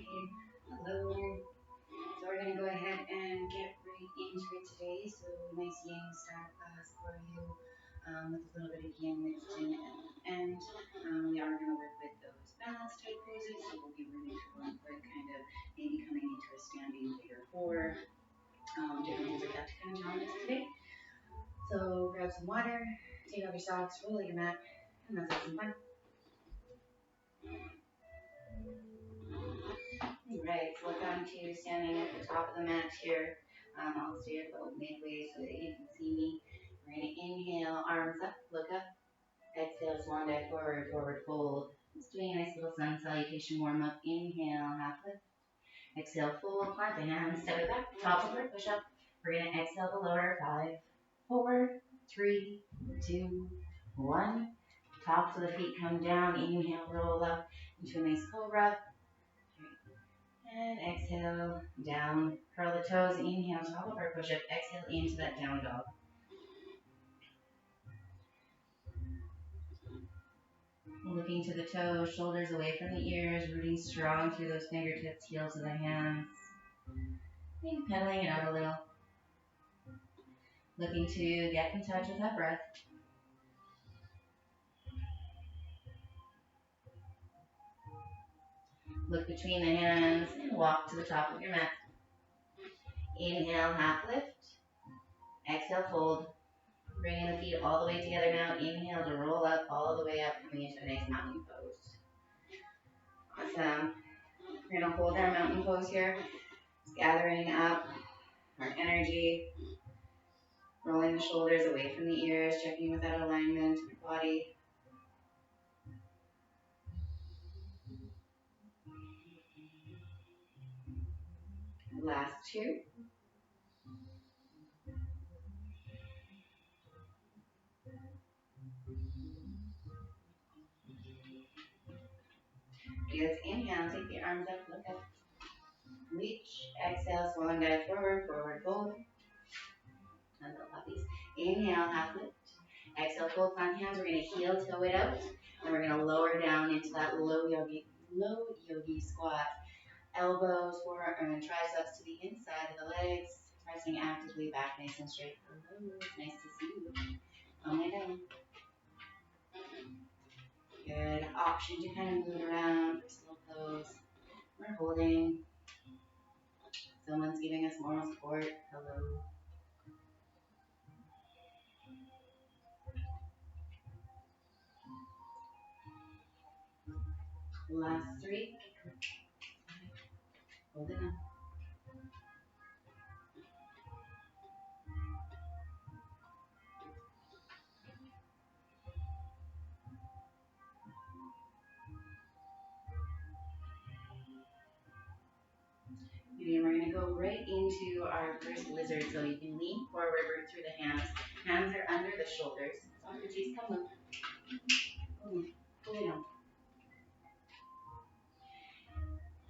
Hello. So we're going to go ahead and get right into it today. So nice Yin Style class for you with a little bit of Yin mixed in and we are going to work with those balance type poses. So we'll be really one quick kind of maybe coming into a standing figure four, different things like that to kind of challenge us today. So grab some water, take off your socks, roll out your mat, and let's have some fun. Right, so we're going to standing at the top of the mat here. I'll stay about midway so that you can see me. We're going to inhale, arms up, look up. Exhale, swan dive forward, forward fold. Just doing a nice little sun salutation warm up. Inhale, half lift. Exhale, fold, plant the hands, step it back, top over, push up. We're going to exhale the lower, 5, 4, 3, 2, 1. Tops of the feet come down. Inhale, roll up into a nice cobra. And exhale, down. Curl the toes. Inhale, top over, push up. Exhale into that down dog. Looking to the toes, shoulders away from the ears, rooting strong through those fingertips, heels of the hands. Maybe pedaling it out a little. Looking to get in touch with that breath. Look between the hands and walk to the top of your mat. Inhale, half lift. Exhale, fold. Bringing the feet all the way together now. Inhale to roll up all the way up, coming into a nice mountain pose. Awesome. We're going to hold our mountain pose here. Just gathering up our energy. Rolling the shoulders away from the ears. Checking with that alignment in your body. Last two. Good. Inhale, take the arms up, look up. Reach. Exhale, swan dive forward, forward fold. And little puppies. Inhale, half lift. Exhale, fold, plant hands. We're going to heel toe it out. And we're going to lower down into that low yogi squat. Elbows, forearm, and triceps to the inside of the legs. Pressing actively back nice and straight. Hello, it's nice to see you. Calm it down. Good. Option to kind of move around for still pose. We're holding. Someone's giving us moral support. Hello. Last three. Hold it up. And we're going to go right into our first lizard. So you can lean forward, work through the hands. Hands are under the shoulders. Socrates, come on. Pull it down.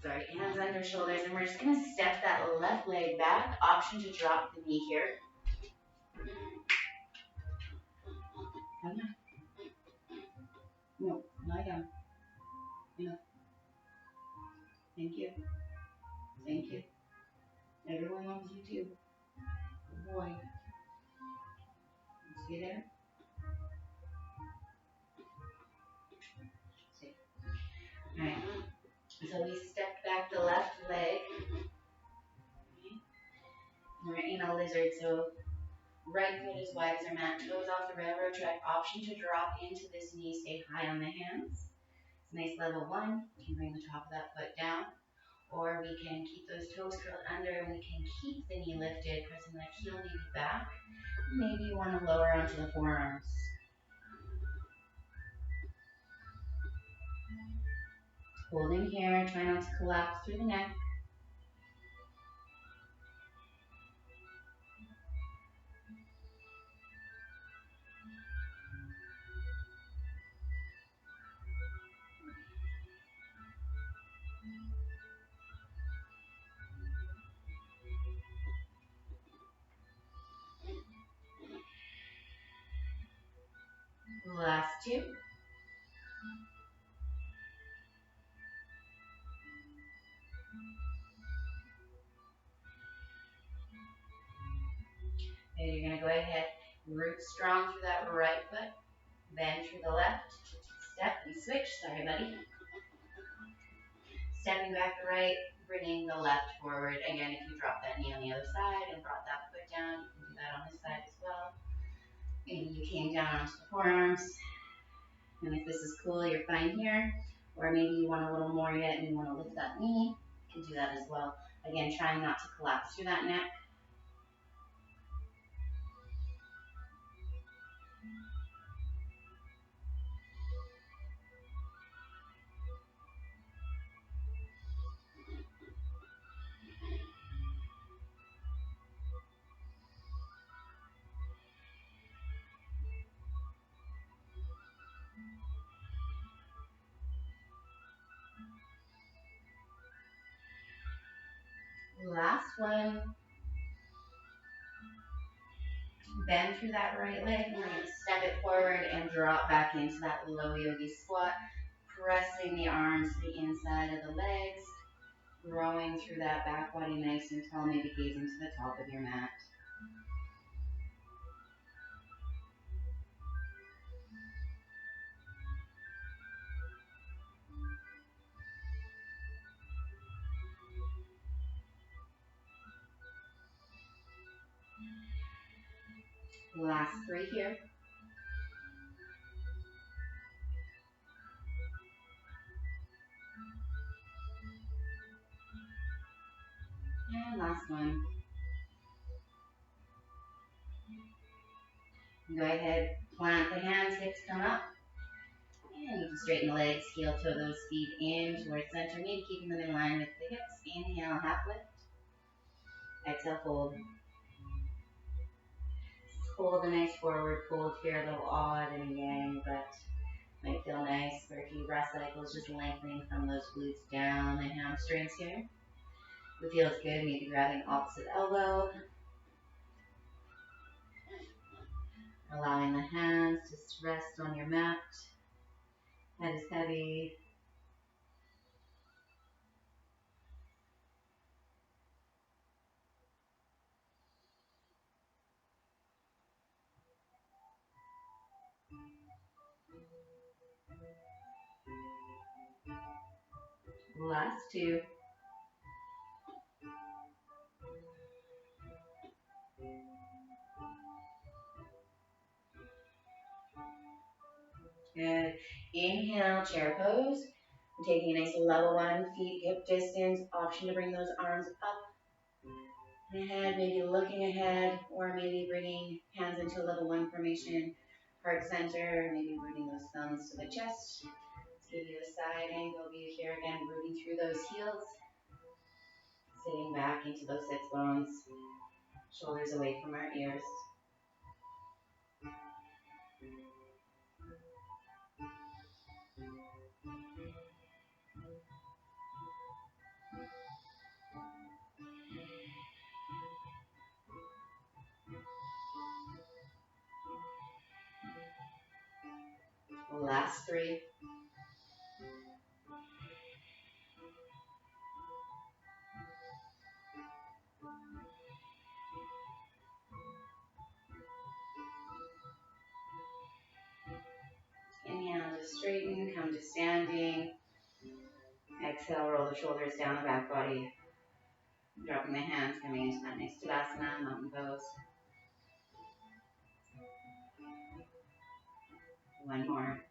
Sorry, hands under shoulders. And we're just going to step that left leg back. Option to drop the knee here. Come on. No, lie down. No. Thank you. Thank you. Everyone loves you too. Good boy. See there? See. Alright. So we step back the left leg. We're in a lizard, so right foot as wide as our mat, toes off the railroad track. Option to drop into this knee, stay high on the hands. It's a nice level one. You can bring the top of that foot down. Or we can keep those toes curled under and we can keep the knee lifted, pressing that heel maybe back. Maybe you want to lower onto the forearms. Holding here, try not to collapse through the neck. Last two. Root strong through that right foot. Bend through the left. Step and switch. Sorry, buddy. Stepping back the right, bringing the left forward. Again, if you drop that knee on the other side and brought that foot down, you can do that on this side as well. Maybe you came down onto the forearms. And if this is cool, you're fine here. Or maybe you want a little more yet and you want to lift that knee. You can do that as well. Again, trying not to collapse through that neck. Last one. Bend through that right leg. We're going to step it forward and drop back into that low yogi squat. Pressing the arms to the inside of the legs. Growing through that back body nice and tall. Maybe gazing to the top of your mat. Last three here. And last one. Go ahead, plant the hands, hips come up. And you can straighten the legs, heel toe those feet in towards center, maybe keeping them in line with the hips. Inhale, half lift. Exhale, fold. Hold a nice forward fold here, a little odd and yang, but might feel nice for a few breath cycles, just lengthening from those glutes down the hamstrings here. If it feels good, maybe grabbing opposite elbow. Allowing the hands just to rest on your mat. Head is heavy. Last two. Good. Inhale, chair pose. We're taking a nice level one, feet hip distance. Option to bring those arms up and ahead, maybe looking ahead, or maybe bringing hands into a level one formation. Heart center, maybe bringing those thumbs to the chest. Let's give you a side angle view here again, rooting through those heels. Sitting back into those sits bones. Shoulders away from our ears. Last three. Inhale to straighten, come to standing. Exhale, roll the shoulders down the back body. Dropping the hands, coming into that nice Tadasana, mountain pose. One more.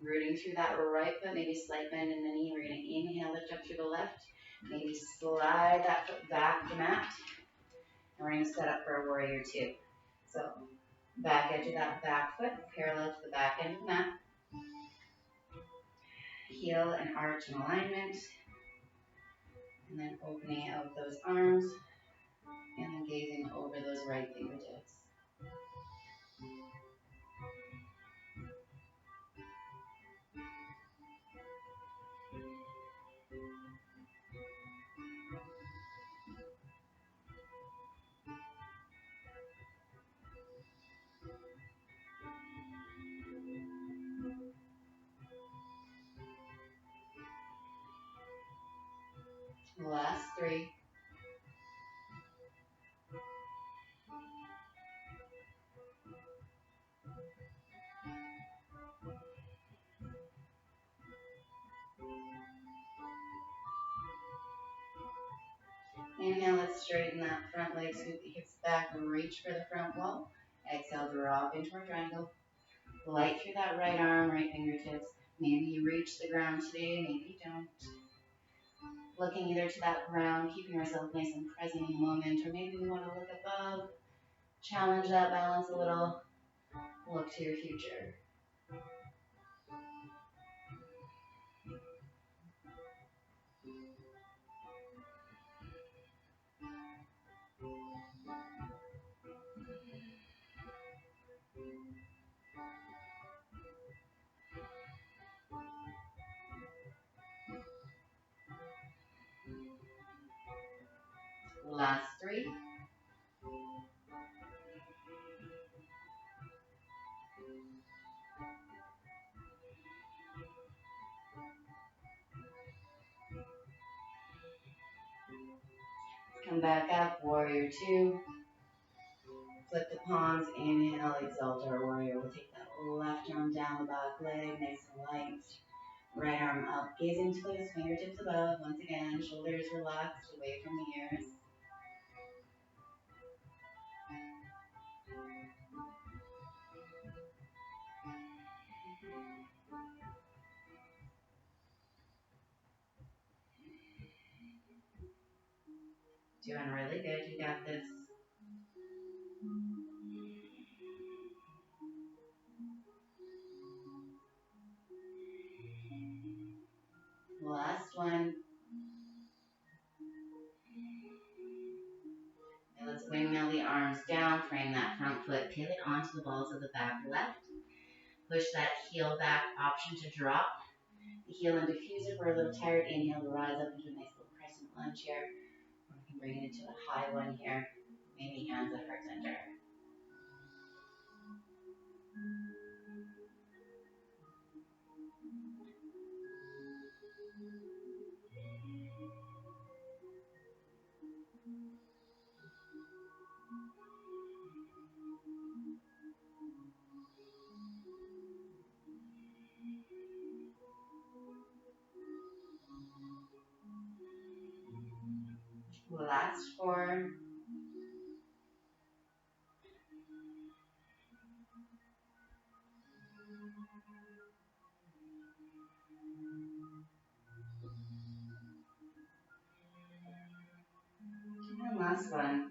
Rooting through that right foot, maybe slight bend in the knee. We're going to inhale, lift up through the left. Maybe slide that foot back to mat. And we're going to set up for a warrior two. So back edge of that back foot, parallel to the back end of the mat. Heel and arch in alignment. And then opening out those arms. And then gazing over those right fingertips. Last three. Inhale, let's straighten that front leg, scoop the hips back, reach for the front wall. Exhale, drop into our triangle. Light through that right arm, right fingertips. Maybe you reach the ground today, maybe you don't. Looking either to that ground, keeping ourselves nice and present in the moment, or maybe we want to look above, challenge that balance a little, look to your future. Last three. Come back up, warrior two. Flip the palms, inhale, exalt our warrior. We'll take that left arm down the back leg, nice and light. Right arm up, gaze into those fingertips above. Once again, shoulders relaxed away from the ears. Doing really good, you got this. Last one. And let's windmill the arms down, frame that front foot, pivot onto the balls of the back left. Push that heel back, option to drop. The heel and diffuse if we're a little tired. Inhale to rise up into a nice little crescent lunge here. Or we can bring it into a high one here. Maybe hands at heart center. Last four. And last one.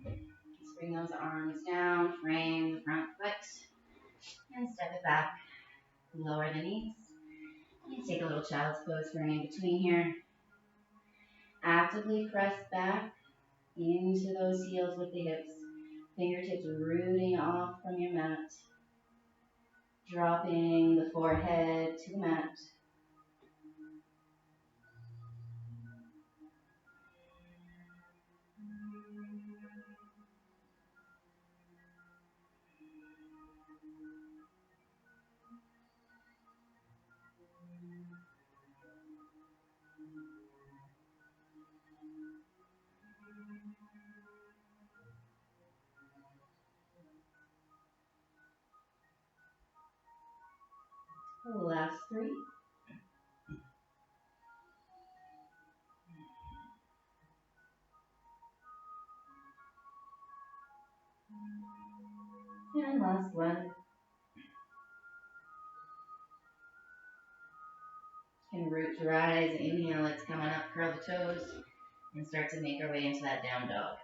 Just bring those arms down, frame the front foot, and step it back. Lower the knees. And take a little child's pose for in between here. Actively press back into those heels with the hips. Fingertips rooting off from your mat. Dropping the forehead to the mat. Last three. And last one. Can root to rise. Inhale, it's coming up. Curl the toes. And start to make our way into that down dog.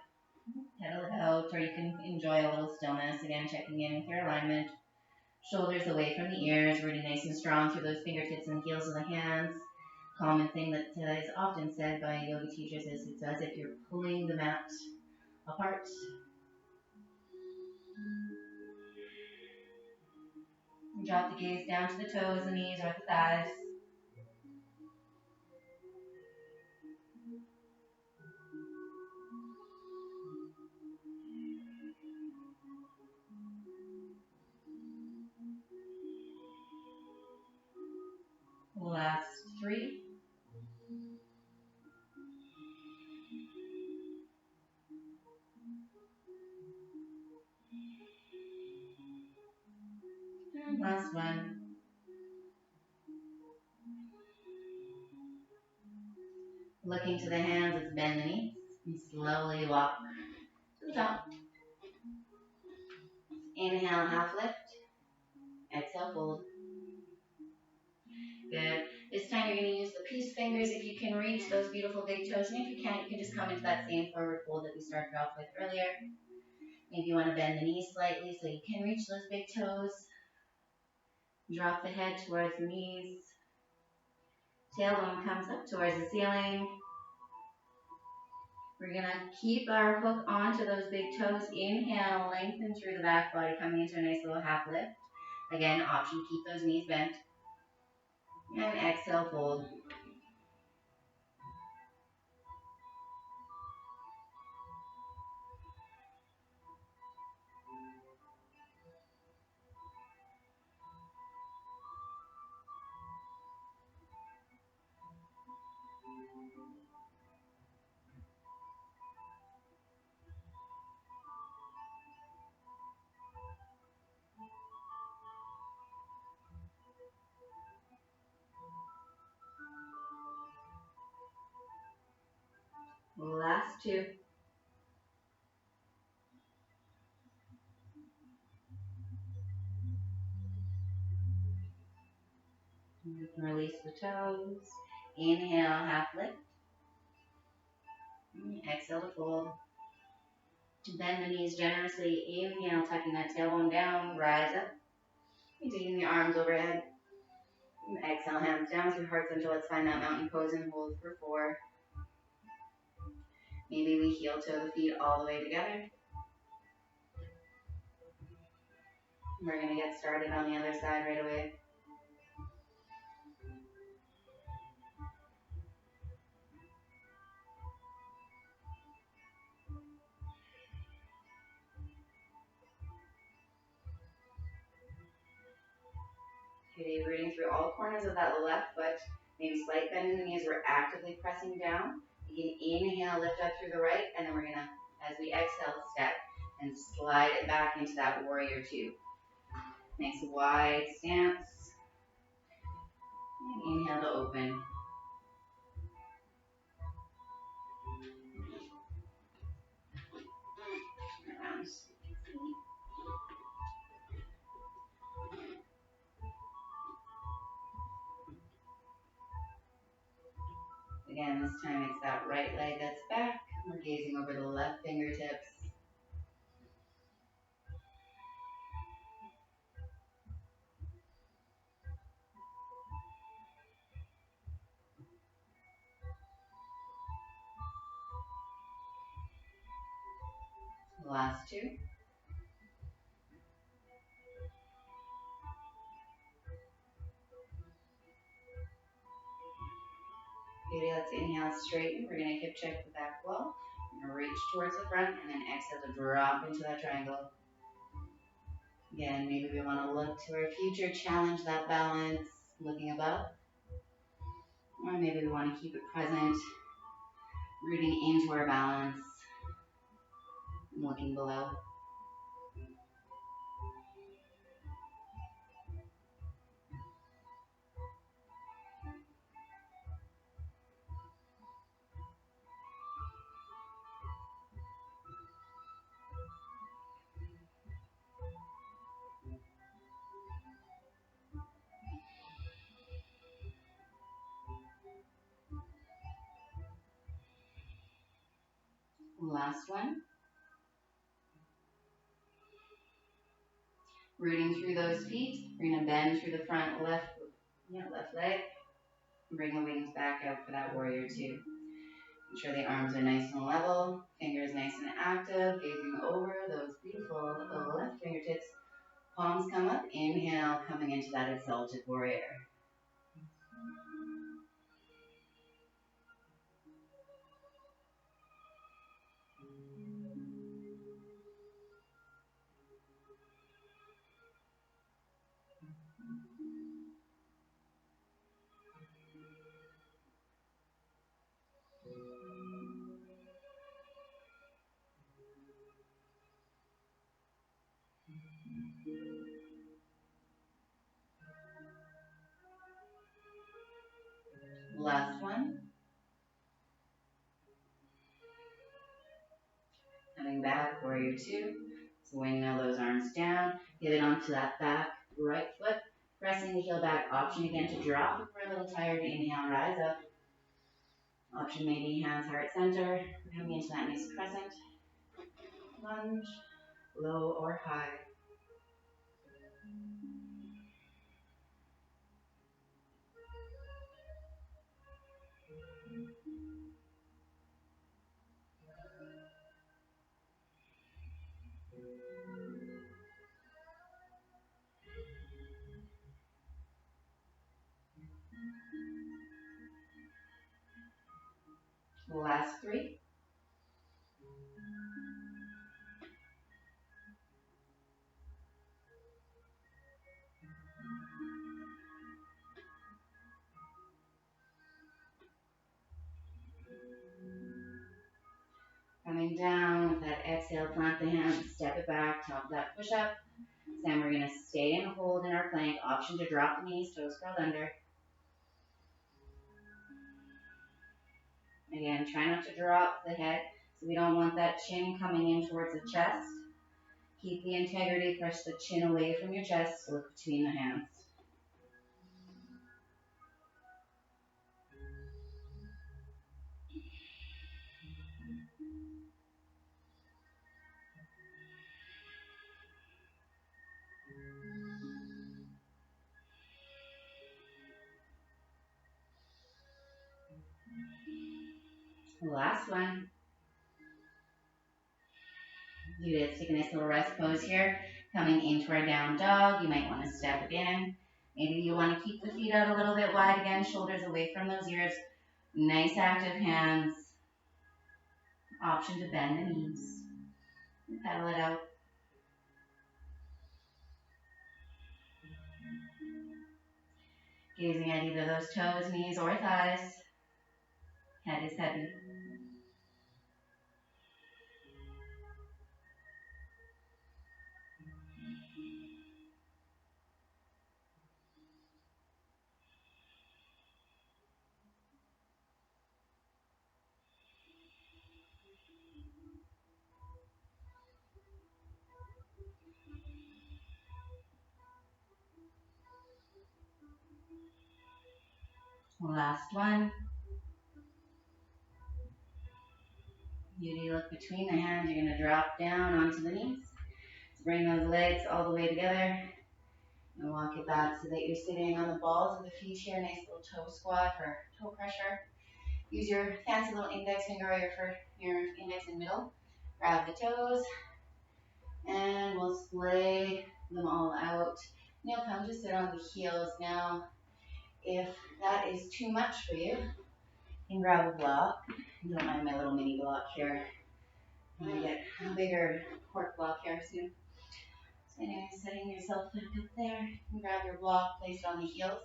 Pedal it out, or you can enjoy a little stillness. Again, checking in with your alignment. Shoulders away from the ears, rooting nice and strong through those fingertips and heels of the hands. Common thing that is often said by yoga teachers is it's as if you're pulling the mat apart. And drop the gaze down to the toes, the knees, or the thighs. Last three. And last one. Looking to the hands, let's bend the knees and slowly walk to the top. Inhale, half lift. Exhale, fold. Good. This time you're going to use the peace fingers if you can reach those beautiful big toes. And if you can't, you can just come into that same forward fold that we started off with earlier. Maybe you want to bend the knees slightly so you can reach those big toes. Drop the head towards the knees. Tailbone comes up towards the ceiling. We're going to keep our hook onto those big toes. Inhale, lengthen through the back body, coming into a nice little half lift. Again, option, keep those knees bent. And exhale, fold. Last two. You can release the toes. Inhale, half lift. Exhale to fold. Bend the knees generously. Inhale, tucking that tailbone down. Rise up. Taking the arms overhead. Exhale, hands down through heart center. Let's find that mountain pose and hold for 4. Maybe we heel toe the feet all the way together. We're going to get started on the other side right away. Okay, rooting through all corners of that left foot. Maybe slight bend in the knees. We're actively pressing down. You can inhale, lift up through the right, and then we're going to, as we exhale, step and slide it back into that warrior 2. Nice wide stance. And inhale to open. Around. Again, this time it's that right leg that's back. We're gazing over the left fingertips. Last 2. Okay, let's inhale, straighten. We're going to hip check the back wall. We're going to reach towards the front and then exhale to drop into that triangle. Again, maybe we want to look to our future, challenge that balance, looking above. Or maybe we want to keep it present, rooting into our balance, looking below. Last one. Rooting through those feet. We're going to bend through the front left leg. Bring the wings back out for that warrior 2. Ensure the arms are nice and level. Fingers nice and active. Gazing over those beautiful left fingertips. Palms come up. Inhale, coming into that exalted warrior. Last one. Coming back, warrior two. Swing now those arms down. Get it onto that back right foot. Pressing the heel back. Option again to drop if we're a little tired. Inhale, rise up. Option maybe hands heart center. We're coming into that nice crescent. Lunge, low or high. Last three. Coming down with that exhale, plant the hands, step it back, top of that push up. Then we're going to stay and hold in our plank. Option to drop the knees, toes curled under. Again, try not to drop the head, so we don't want that chin coming in towards the chest. Keep the integrity, press the chin away from your chest, look between the hands. Last one. You did take a nice little rest pose here. Coming into our down dog, you might want to step again. Maybe you want to keep the feet out a little bit wide again, shoulders away from those ears. Nice active hands. Option to bend the knees. Pedal it out. Gazing at either those toes, knees, or thighs. Head is heavy. Last one. Beauty, look between the hands. You're going to drop down onto the knees. So bring those legs all the way together. And walk it back so that you're sitting on the balls of the feet here. Nice little toe squat for toe pressure. Use your fancy little index finger or your index and middle. Grab the toes. And we'll splay them all out. And you'll come to sit on the heels now. If that is too much for you, you can grab a block. You don't mind my little mini block here. I'm going to get a bigger cork block here soon. So anyway, setting yourself back up there. You can grab your block, place it on the heels,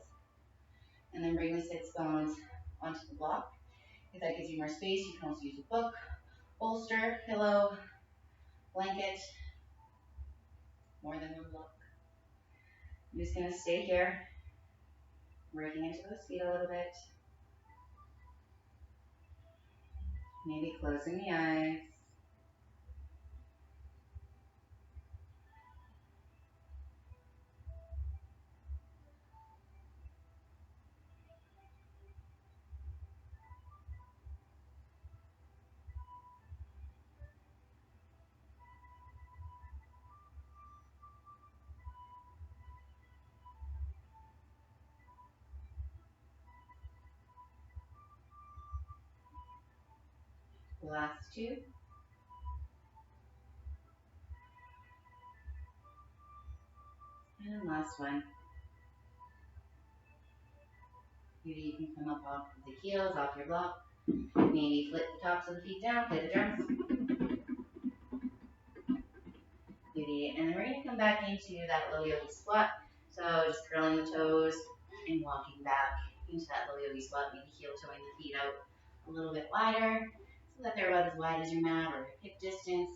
and then bring the sits bones onto the block. If that gives you more space, you can also use a book, bolster, pillow, blanket, more than one block. I'm just going to stay here, working into those feet a little bit. Maybe closing the eyes. Last two. And last one. Maybe you can come up off the heels, off your block. Maybe flip the tops of the feet down, play the drums. Beauty. And then we're going to come back into that low yogi squat. So just curling the toes and walking back into that low yogi squat. Maybe heel toeing the feet out a little bit wider so that they're about as wide as your mat or hip distance. Pressing the inside of the leg to the outside of the arm. Beauty, and then we're going to come back into that low yogi squat. So just curling the toes and walking back into that low yogi squat. Maybe heel toeing the feet out a little bit wider so that they're about as wide as your mat or hip distance.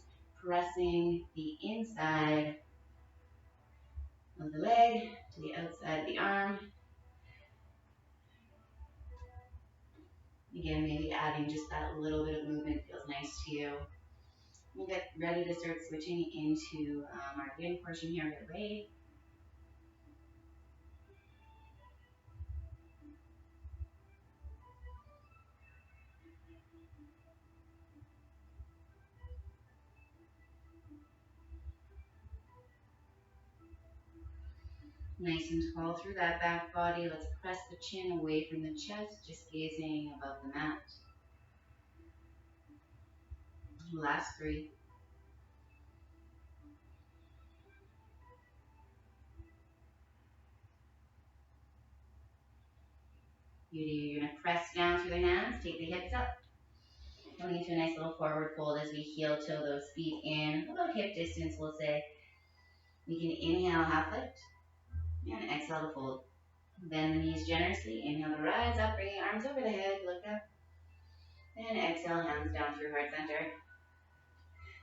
Pressing the inside of the leg to the outside of the arm. Beauty, and then we're going to come back into that low yogi squat. Again, maybe adding just that little bit of movement feels nice to you. We'll get ready to start switching into our yin portion here. Get ready. Nice and tall through that back body. Let's press the chin away from the chest, just gazing above the mat. Last three. You're going to press down through the hands, take the hips up. Coming into a nice little forward fold as we heel toe those feet in, about hip distance, we'll say. We can inhale, half lift, and exhale to fold. Bend the knees generously. Inhale to rise up, bringing arms over the head, look up. And exhale, hands down through heart center.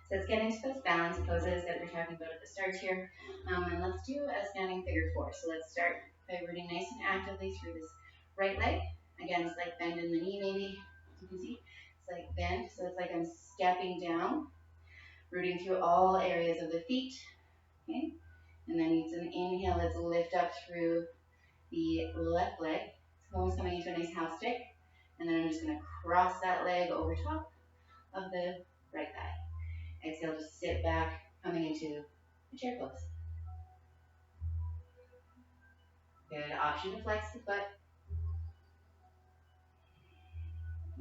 So let's get into those balance poses that we are talking about at the start here. And let's do a standing figure four. So let's start by rooting nice and actively through this right leg. Again, slight bend in the knee maybe. You can see, slight bend. So it's like I'm stepping down, rooting through all areas of the feet. Okay. And then it's an inhale, let's lift up through the left leg. It's almost coming into a nice house stick. And then I'm just going to cross that leg over top of the right thigh. Exhale, just sit back, coming into a chair pose. Good. Option to flex the foot.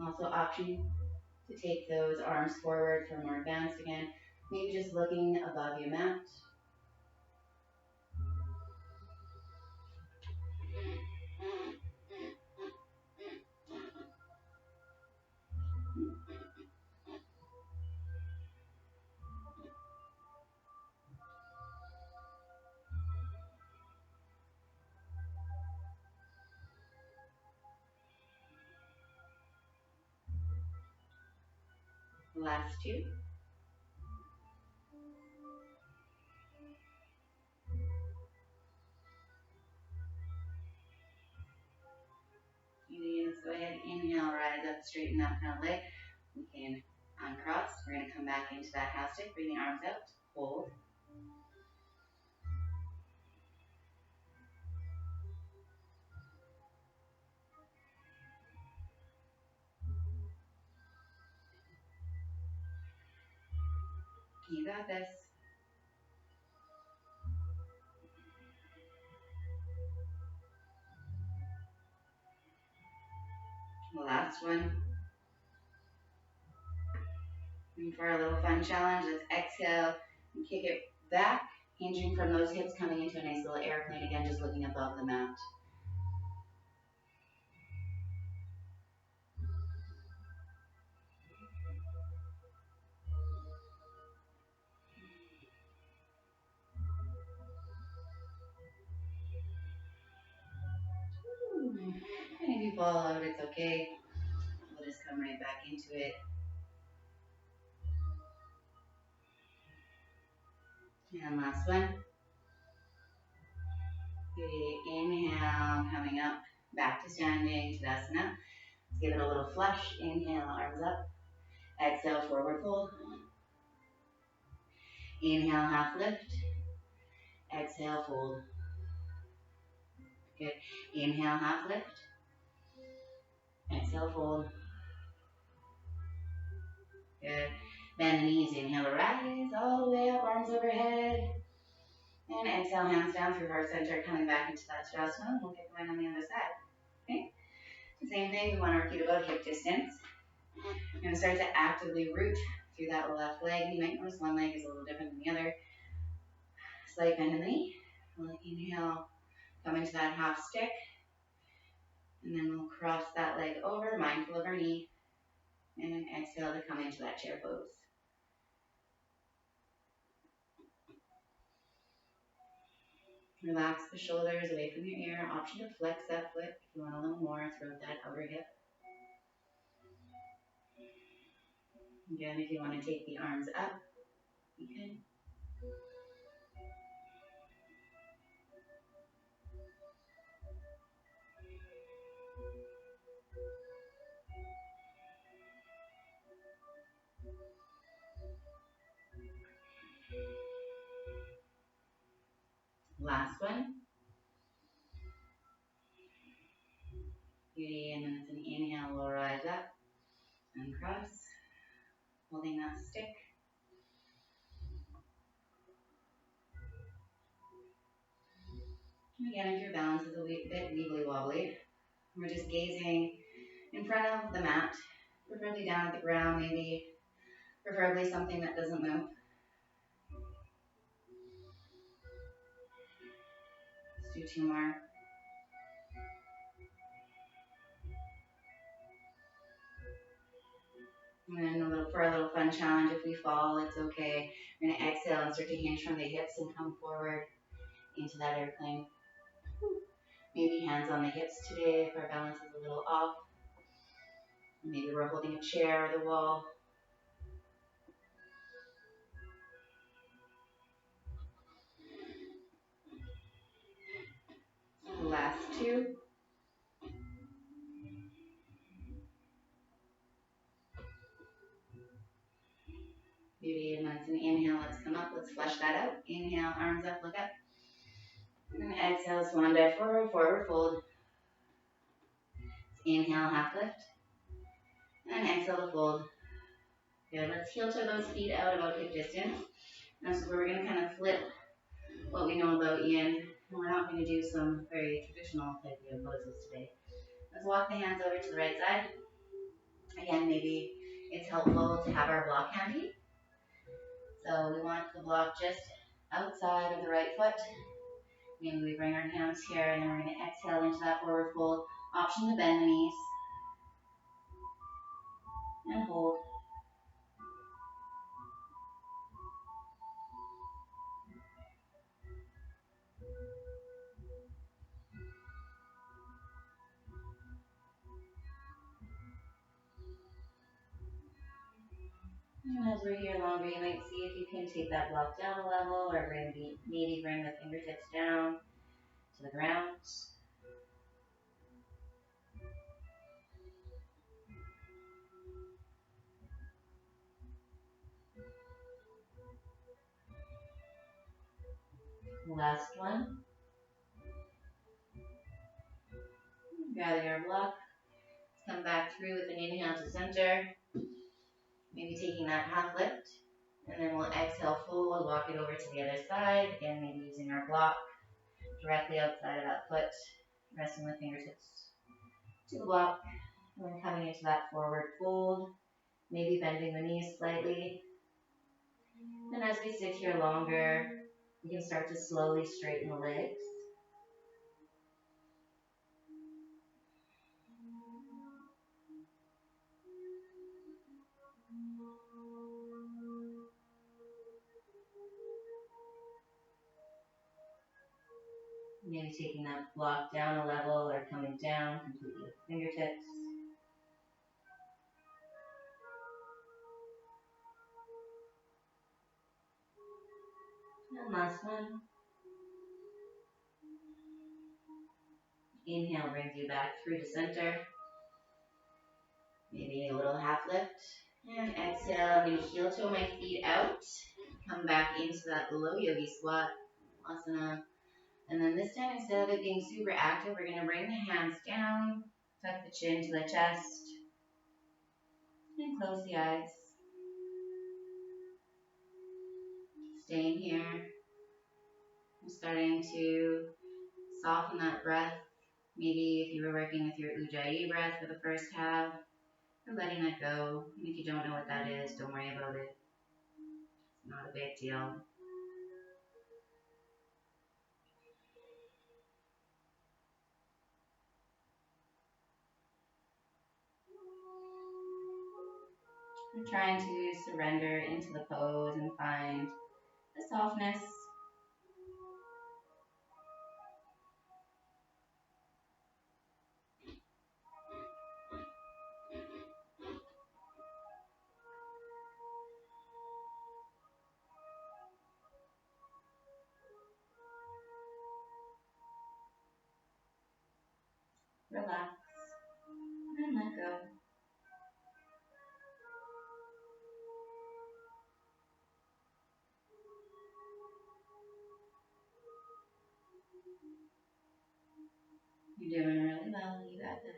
Also option to take those arms forward for more advanced again. Maybe just looking above your mat. Last two. Let's go ahead, inhale, rise up, straighten that front leg. We can uncross. We're going to come back into that house stick, bring the arms out, hold. You got this. Last one. And for our little fun challenge, let's exhale and kick it back, hinging from those hips, coming into a nice little airplane again, just looking above the mat. And if you fall out, it's okay. We'll just come right back into it. And last one. Good. Inhale, coming up, back to standing, Tadasana. Let's give it a little flush. Inhale, arms up. Exhale, forward fold. Inhale, half lift. Exhale, fold. Good. Inhale, half lift. Exhale, fold. Good. Bend the knees. Inhale to rise all the way up, arms overhead. And exhale, hands down through heart center, coming back into that Tadasana. We'll get going on the other side. Okay? Same thing, we want to repeat about hip distance. You're going to start to actively root through that left leg. You might notice one leg is a little different than the other. Slight bend in the knee. We'll inhale, come into that half stick. And then we'll cross that leg over, mindful of our knee. And exhale to come into that chair pose. Relax the shoulders away from your ear. Option to flex that foot if you want a little more. Throw that outer hip. Again, if you want to take the arms up, you can. Last one. Beauty, and then it's an inhale, we'll rise up and cross, holding that stick. Again, if your balance is a bit wibbly wobbly, we're just gazing in front of the mat, preferably down at the ground, maybe preferably something that doesn't move. Let's do two more. And then for a little fun challenge, if we fall, it's okay. We're going to exhale and start to hinge from the hips and come forward into that airplane. Maybe hands on the hips today if our balance is a little off. Maybe we're holding a chair or the wall. The last two. Beauty, and that's an inhale. Let's come up. Let's flush that out. Inhale, arms up, look up. And exhale, swan dive forward, forward fold. Inhale, half lift. And exhale to fold. Good. Let's heel toe those feet out about hip distance. Now, so we're going to kind of flip what we know about yin. And we're not going to do some very traditional type of poses today. Let's walk the hands over to the right side. Again, maybe it's helpful to have our block handy. So we want the block just outside of the right foot. Maybe we bring our hands here and then we're going to exhale into that forward fold. Option to bend the knees. And hold. And as we're here longer, you might see if you can take that block down a level or maybe bring the fingertips down to the ground. Last one. Gather your block. Let's come back through with an inhale to center. Maybe taking that half lift. And then we'll exhale, fold, walk it over to the other side. Again, maybe using our block directly outside of that foot. Resting the fingertips to the block. And then coming into that forward fold. Maybe bending the knees slightly. And as we sit here longer, we can start to slowly straighten the legs. Maybe taking that block down a level or coming down completely with fingertips. And last one. Inhale brings you back through to center. Maybe a little half lift. And exhale, I'm going to heel toe my feet out. Come back into that low yogi squat, asana. And then this time, instead of it being super active, we're going to bring the hands down, tuck the chin to the chest, and close the eyes. Staying here. I'm starting to soften that breath. Maybe if you were working with your Ujjayi breath for the first half, you're letting that go. And if you don't know what that is, don't worry about it. It's not a big deal. I'm trying to surrender into the pose and find the softness. Relax and let go. You're doing really well. You got this.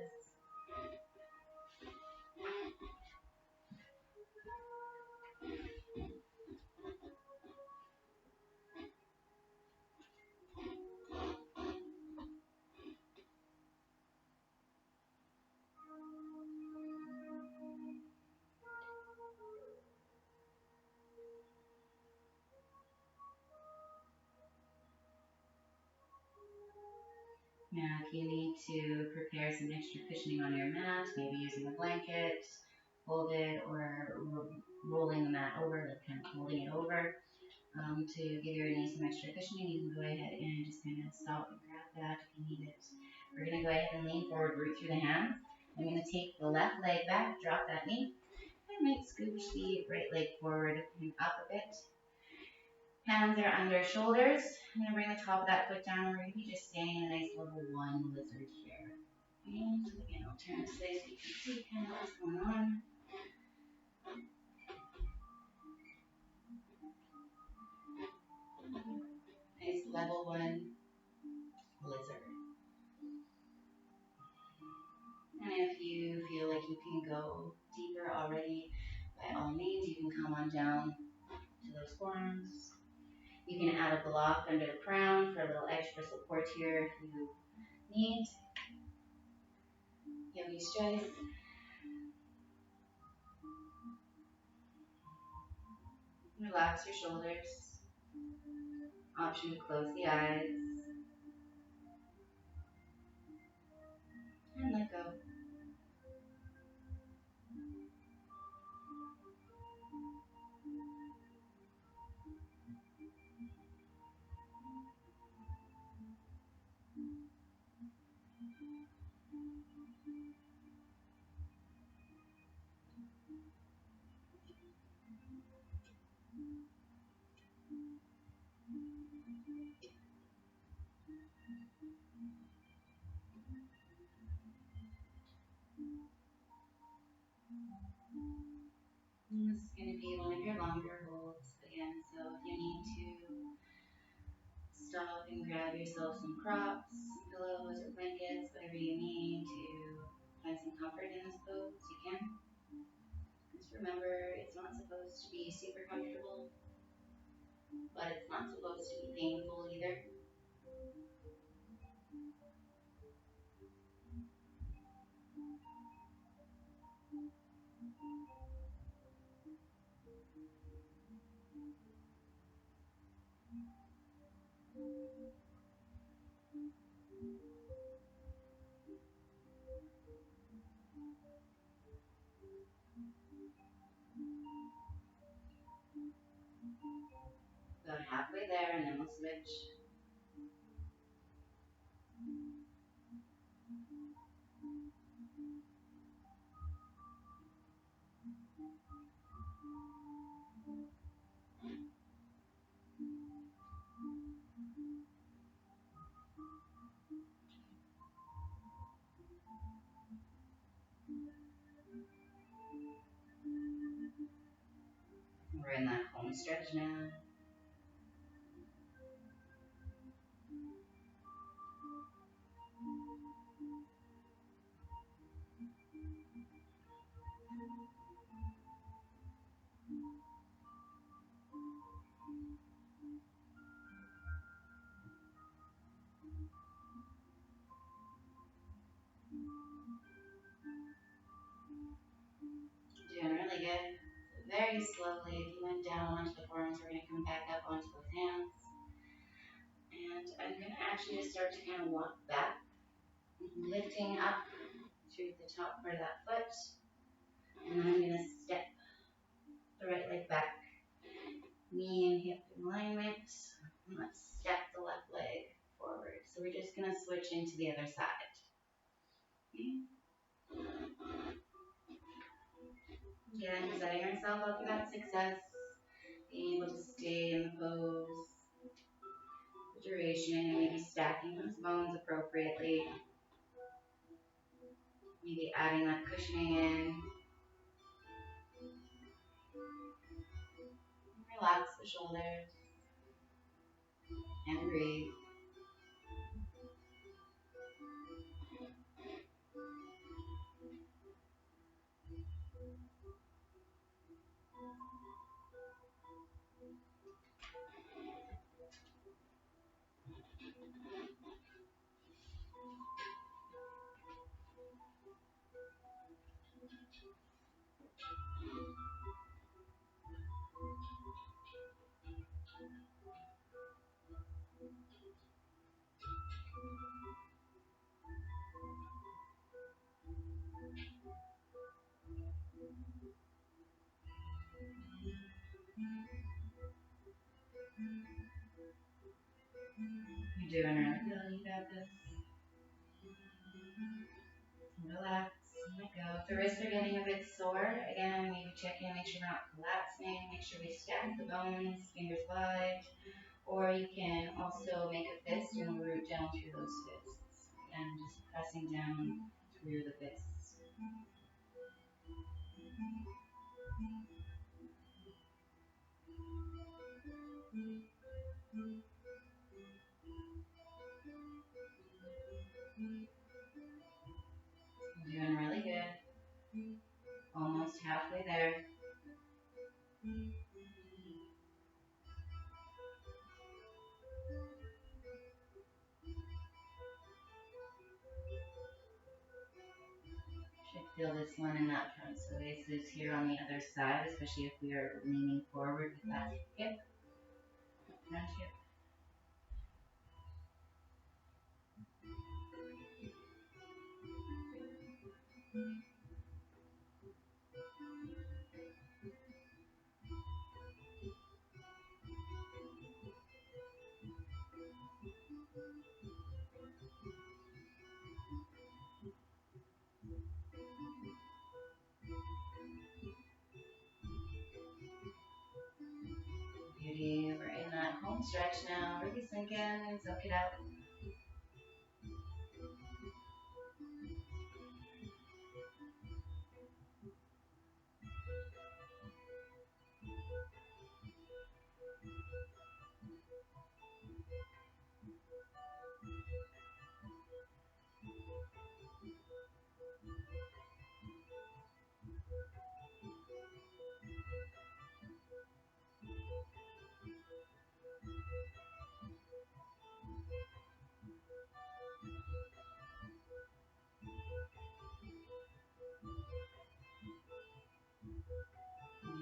Now, if you need to prepare some extra cushioning on your mat, maybe using a blanket, fold it, or rolling the mat over, like kind of folding it over to give your knees some extra cushioning, you can go ahead and just kind of stop and grab that if you need it. We're going to go ahead and lean forward, root through the hands. I'm going to take the left leg back, drop that knee, and might scooch the right leg forward and up a bit. Hands are under shoulders. I'm going to bring the top of that foot down. We're going to be just staying in a nice level 1 lizard here. And again, I'll turn this way so you can see kind of what's going on. Nice level 1 lizard. And if you feel like you can go deeper already, by all means, you can come on down to those forearms. You can add a block under the crown for a little extra support here if you need. Yogi's choice. Relax your shoulders. Option to close the eyes. And let go. And this is going to be one of your longer holds again, so if you need to stop and grab yourself some props, some pillows or blankets, whatever you need to find some comfort in this pose, you can. Just remember, it's not supposed to be super comfortable, but it's not supposed to be painful either. About halfway there, and then we'll switch. We're in that home stretch now. Doing really good. Very slowly, if you went down onto the forearms, we're going to come back up onto both hands. And I'm going to actually just start to kind of walk back, lifting up through the top part of that foot. And then I'm going to step the right leg back, knee and hip in alignment. And let's step the left leg forward. So we're just going to switch into the other side. Okay. Again, setting ourselves up for that success, being able to stay in the pose, the duration, maybe stacking those bones appropriately, maybe adding that cushioning in. Relax the shoulders and breathe. You're doing really good. You got this. Relax. Let go. If the wrists are getting a bit sore, again, maybe check in, make sure we're not collapsing, make sure we stack the bones, fingers wide. Or you can also make a fist and root down through those fists. And just pressing down through the fists. Doing really good. Almost halfway there. Should feel this one in that front soleus here on the other side, especially if we are leaning forward with that hip, front hip. Beauty. We're in that home stretch now. Really sink in, soak it out.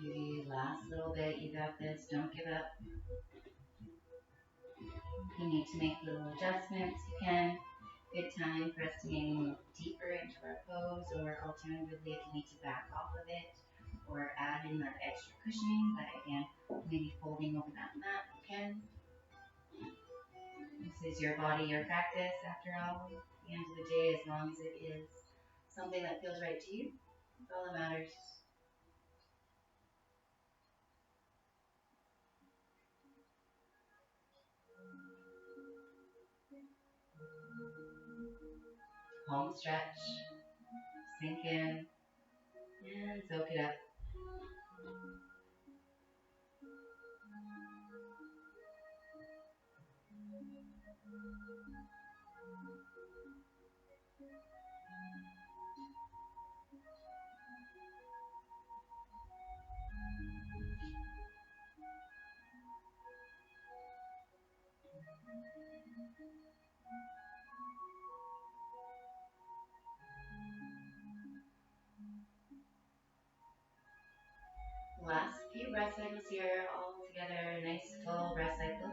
Beauty. Last little bit. You got this. Don't give up. If you need to make little adjustments, you can. Good time for us to maybe move deeper into our pose, or alternatively, if you need to back off of it or add in that extra cushioning, but again, maybe folding over that mat, you can. This is your body, your practice, after all. At the end of the day, as long as it is something that feels right to you, that's all that matters. Home stretch, sink in, and soak it up. Last few breath cycles here, all together, nice full breath cycles.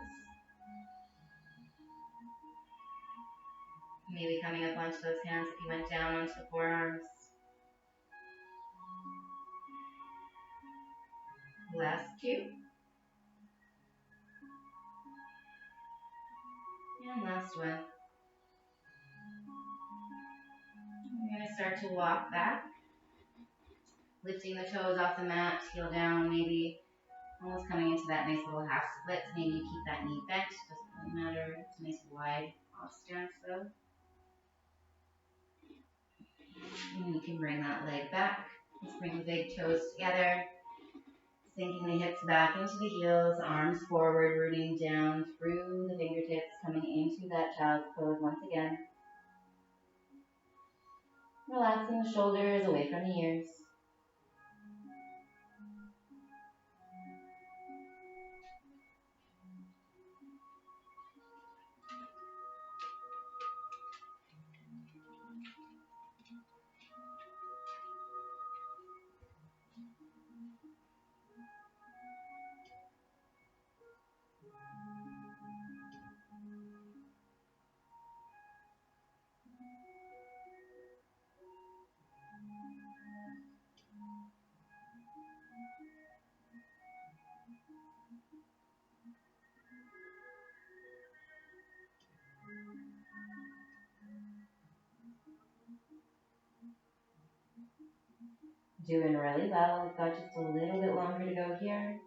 Maybe coming up onto those hands if you went down onto the forearms. Last two. And last one. We're going to start to walk back. Lifting the toes off the mat, heel down, maybe almost coming into that nice little half split. Maybe you keep that knee bent, doesn't really matter. It's a nice wide off stance though. And you can bring that leg back. Let's bring the big toes together. Sinking the hips back into the heels, arms forward, rooting down through the fingertips, coming into that child's pose once again. Relaxing the shoulders away from the ears. Doing really well. We've got just a little bit longer to go here.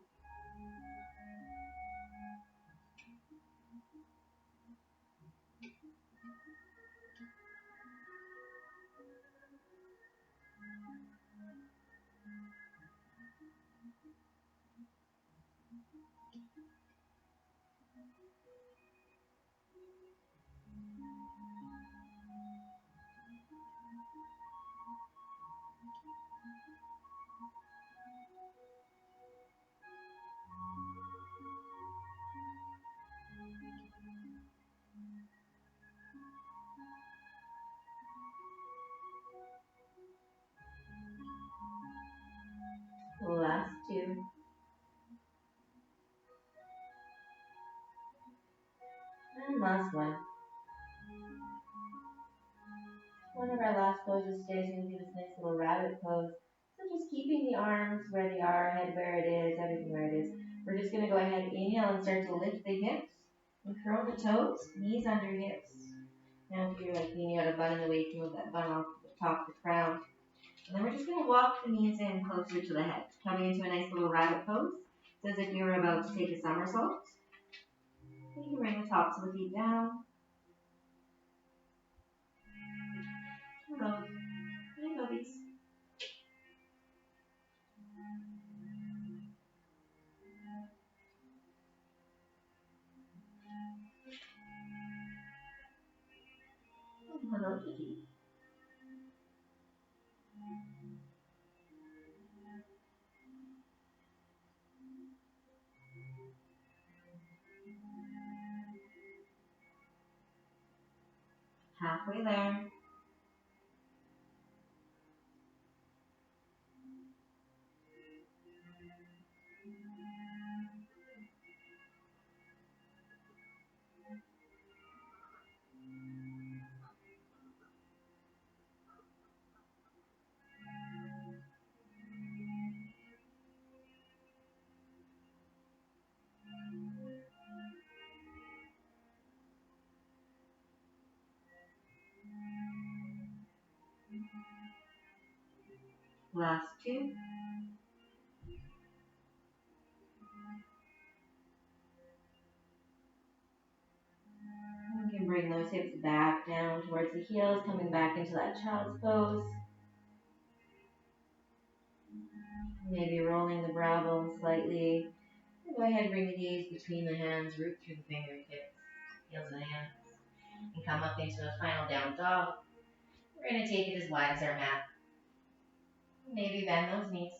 Last two. And last one. One of our last poses today is going to be this nice little rabbit pose. So just keeping the arms where they are, head where it is, everything where it is. We're just going to go ahead, inhale, and start to lift the hips and curl the toes, knees under hips. Now if you're like me, you got a bun in the way, you can move that bun off the top of the crown. And then we're just going to walk the knees in closer to the head, coming into a nice little rabbit pose. It's as if we were about to take a somersault. You can bring the tops of the feet down. Hello. Hi, lovelies. Hello, kitty. Halfway there. Last two. You can bring those hips back down towards the heels, coming back into that child's pose. Maybe rolling the brow bone slightly. Go ahead and bring the gaze between the hands, root through the fingertips, heels and hands, and come up into a final down dog. We're going to take it as wide as our mat. Maybe bend those knees.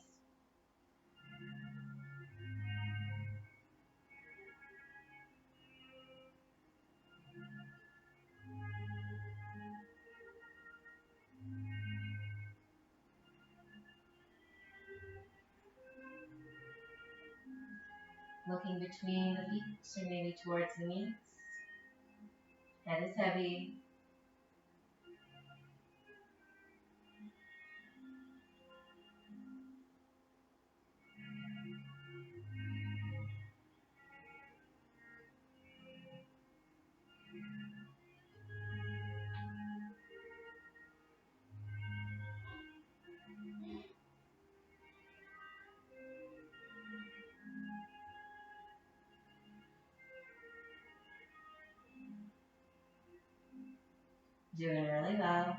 Looking between the feet and maybe towards the knees. Head is heavy. Doing really well.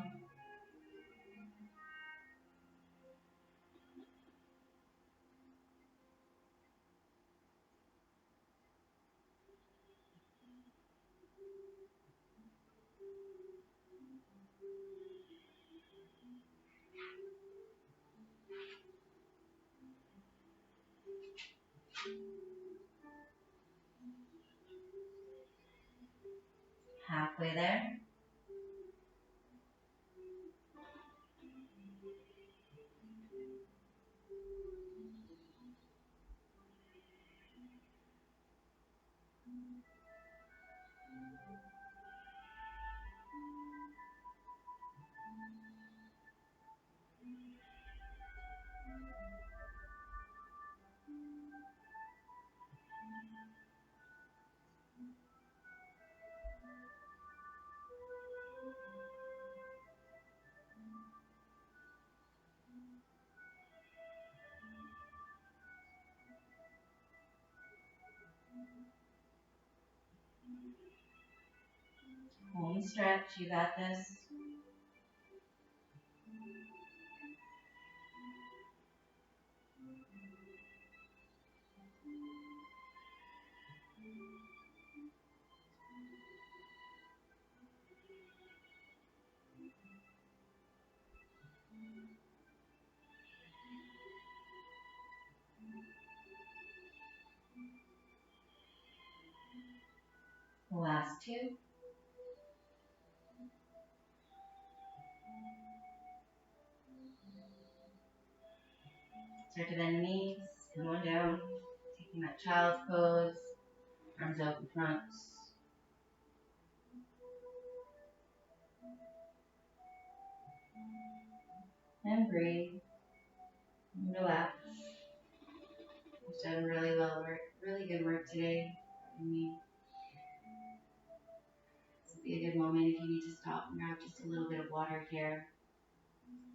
Halfway there. Home stretch, you got this. Last two. Start to bend the knees. Come on down. Taking that child's pose. Arms out in front. And breathe. And relax. You've done really well work. Really good work today. I mean, this would be a good moment if you need to stop and grab just a little bit of water here.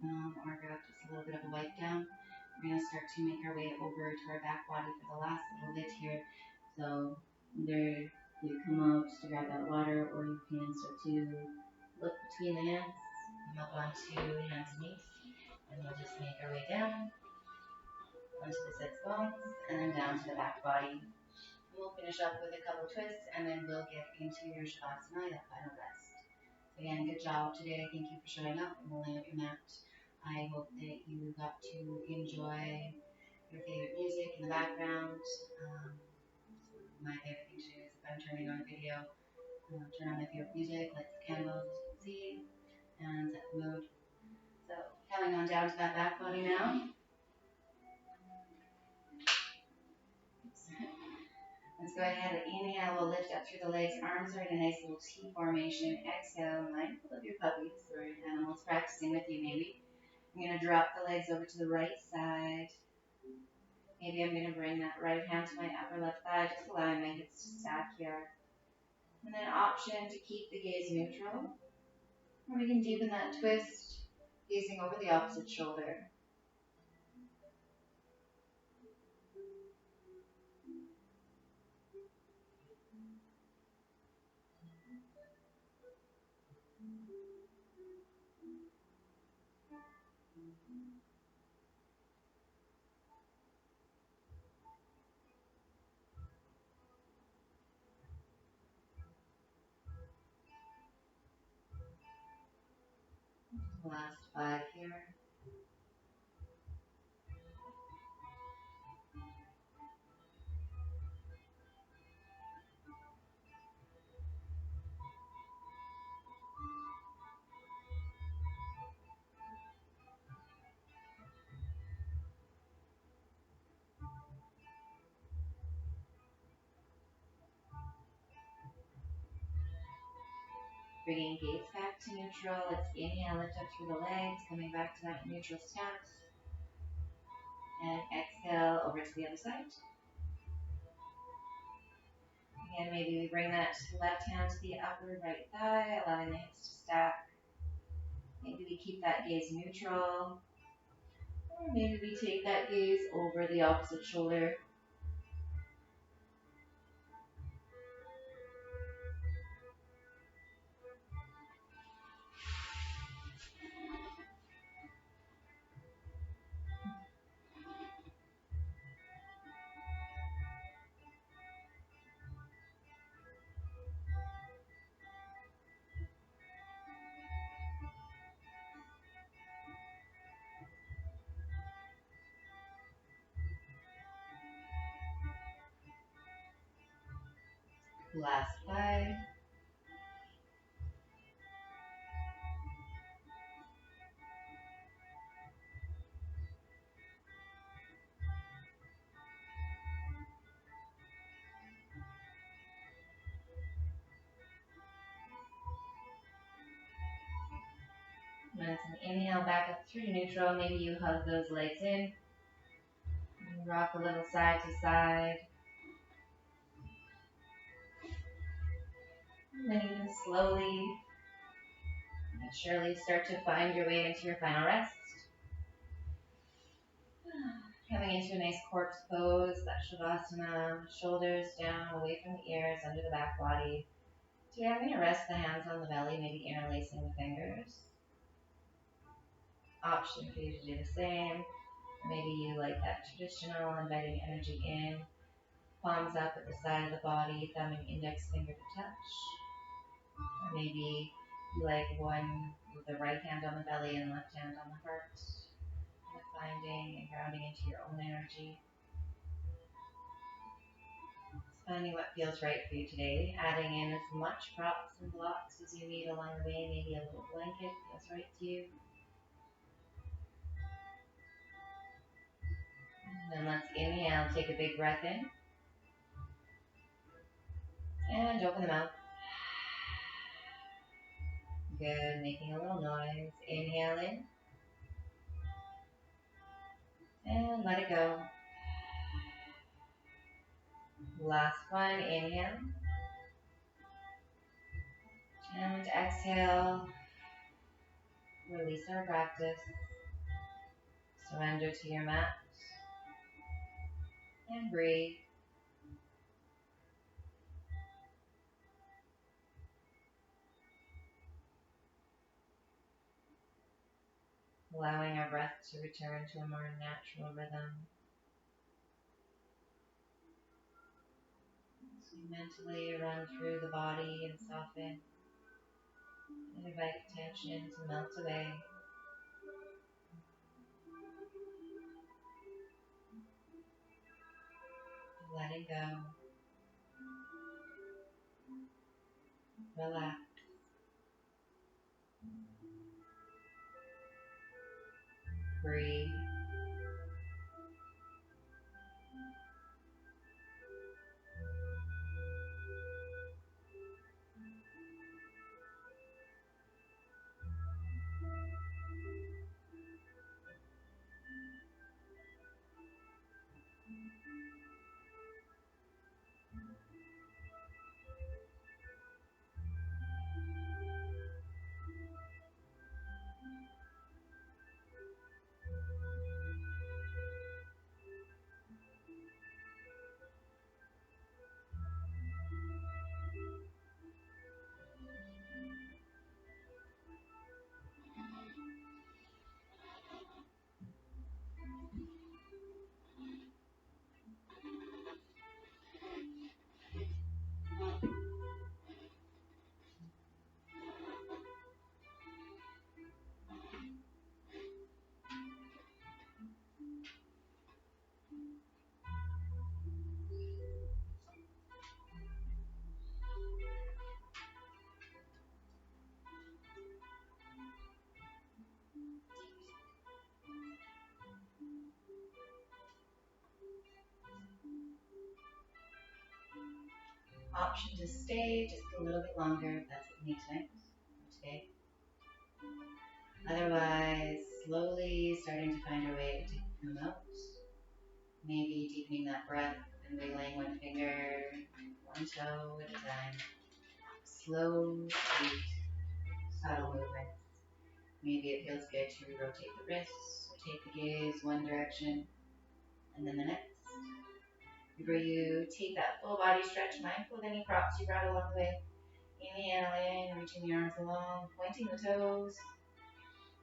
Or grab just a little bit of a wipe down. We're going to start to make our way over to our back body for the last little bit here. So either you come out to grab that water, or you can start to look between the hands, come up onto hands and knees, and we'll just make our way down onto the sits bones, and then down to the back body. We'll finish up with a couple twists, and then we'll get into your Shavasana, that final rest. Again, good job today. Thank you for showing up and rolling out your mat. I hope that you got to enjoy your favorite music in the background. My favorite thing to do is if I'm turning on a video, turn on my favorite music, light the candles, as you can see, and set the mood. So coming on down to that back body now. Let's go ahead and inhale. We'll lift up through the legs. Arms are in a nice little T formation. Exhale, mindful of your puppies or animals practicing with you maybe. I'm going to drop the legs over to the right side. Maybe I'm going to bring that right hand to my upper left thigh, just allowing my hips to stack here. And then option to keep the gaze neutral. Or we can deepen that twist, gazing over the opposite shoulder. Last 5 here. Bringing gaze back to neutral. Let's inhale, lift up through the legs, coming back to that neutral stance. And exhale over to the other side. Again, maybe we bring that left hand to the upper right thigh, allowing the hips to stack. Maybe we keep that gaze neutral. Or maybe we take that gaze over the opposite shoulder. Last 5. And it's an inhale back up through to neutral. Maybe you hug those legs in. And rock a little side to side. And then you can slowly and surely start to find your way into your final rest. Coming into a nice corpse pose, that Shavasana, shoulders down, away from the ears, under the back body. So yeah, I'm going to rest the hands on the belly, maybe interlacing the fingers. Option for you to do the same. Or maybe you like that traditional inviting energy in. Palms up at the side of the body, thumb and index finger to touch. Or maybe you like one with the right hand on the belly and left hand on the heart. Finding and grounding into your own energy. Finding what feels right for you today. Adding in as much props and blocks as you need along the way. Maybe a little blanket feels right to you. And then let's inhale, take a big breath in. And open the mouth. Good, making a little noise. Inhale in. And let it go. Last one, inhale. And exhale. Release our practice. Surrender to your mat. And breathe. Allowing our breath to return to a more natural rhythm. So mentally run through the body and soften. And invite tension to melt away. Letting go. Relax. Breathe. Option to stay just a little bit longer if that's what you need tonight or today. Otherwise, slowly starting to find your way to come out. Maybe deepening that breath and wiggling one finger, one toe at a time. Slow, sweet, subtle movements. Maybe it feels good to rotate the wrists, or take the gaze one direction, and then the next. Where you take that full body stretch, mindful of any props you brought along the way. Inhale in, reaching the arms along, pointing the toes.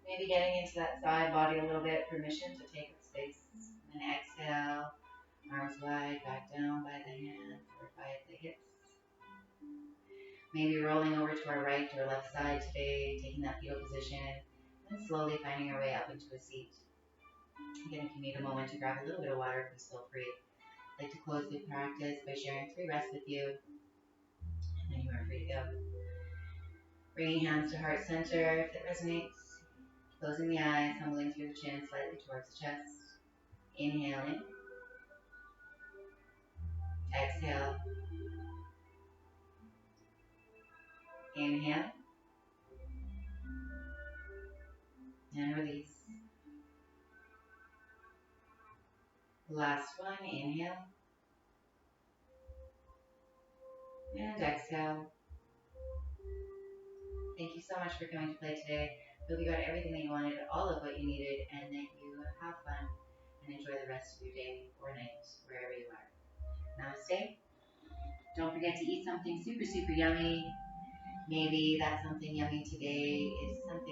Maybe getting into that side body a little bit, permission to take up space. And then exhale, arms wide, back down by the hands or by the hips. Maybe rolling over to our right or left side today, taking that fetal position, and slowly finding our way up into a seat. Again, if you need a moment to grab a little bit of water, please feel free. I'd like to close the practice by sharing 3 breaths with you, and then you are free to go. Bringing hands to heart center if it resonates. Closing the eyes, humbling through the chin slightly towards the chest. Inhaling. Exhale. Inhale. And release. Last one, inhale. And exhale. Thank you so much for coming to play today. Hope you got everything that you wanted, all of what you needed, and that you have fun and enjoy the rest of your day or night, wherever you are. Namaste. Don't forget to eat something super, super yummy. Maybe that something yummy today is something